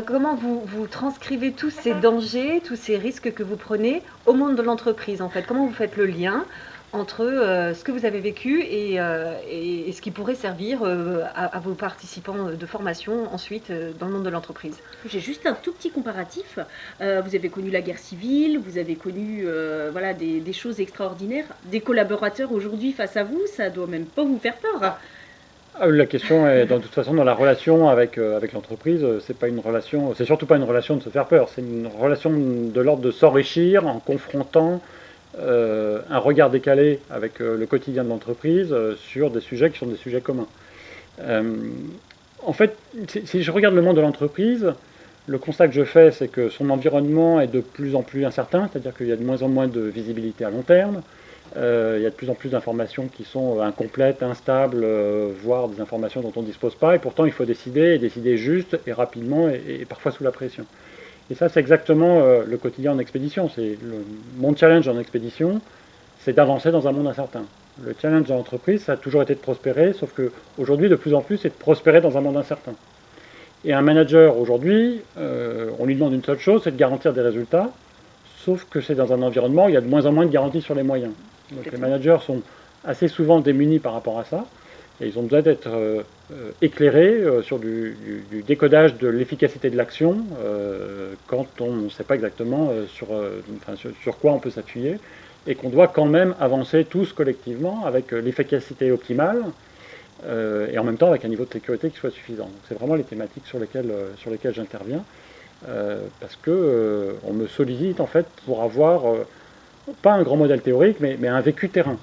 comment vous transcrivez tous ces dangers, tous ces risques que vous prenez au monde de l'entreprise, en fait? Comment vous faites le lien entre, ce que vous avez vécu et ce qui pourrait servir, à vos participants, de formation ensuite, dans le monde de l'entreprise? J'ai juste un tout petit comparatif. Vous avez connu la guerre civile, vous avez connu voilà, des choses extraordinaires. Des collaborateurs aujourd'hui face à vous, ça doit même pas vous faire peur. La question est, de toute façon, dans la relation avec l'entreprise, c'est pas une relation, c'est surtout pas une relation de se faire peur, c'est une relation de l'ordre de s'enrichir en confrontant un regard décalé avec le quotidien de l'entreprise sur des sujets qui sont des sujets communs. Euh, En fait, si je regarde le monde de l'entreprise, le constat que je fais, c'est que son environnement est de plus en plus incertain, c'est-à-dire qu'il y a de moins en moins de visibilité à long terme. Il y a de plus en plus d'informations qui sont incomplètes, instables, voire des informations dont on ne dispose pas. Et pourtant, il faut décider, et décider juste et rapidement, et parfois sous la pression. Et ça, c'est exactement le quotidien en expédition. Mon challenge en expédition, c'est d'avancer dans un monde incertain. Le challenge de l'entreprise, ça a toujours été de prospérer, sauf qu'aujourd'hui, de plus en plus, c'est de prospérer dans un monde incertain. Et un manager, aujourd'hui, on lui demande une seule chose, c'est de garantir des résultats, sauf que c'est dans un environnement où il y a de moins en moins de garanties sur les moyens. Donc les managers sont assez souvent démunis par rapport à ça, et ils ont besoin d'être éclairés sur du décodage de l'efficacité de l'action, quand on ne sait pas exactement sur quoi on peut s'appuyer, et qu'on doit quand même avancer tous collectivement avec l'efficacité optimale, et en même temps avec un niveau de sécurité qui soit suffisant. Donc c'est vraiment les thématiques sur lesquelles j'interviens, parce que on me sollicite en fait pour avoir pas un grand modèle théorique, mais un vécu terrain.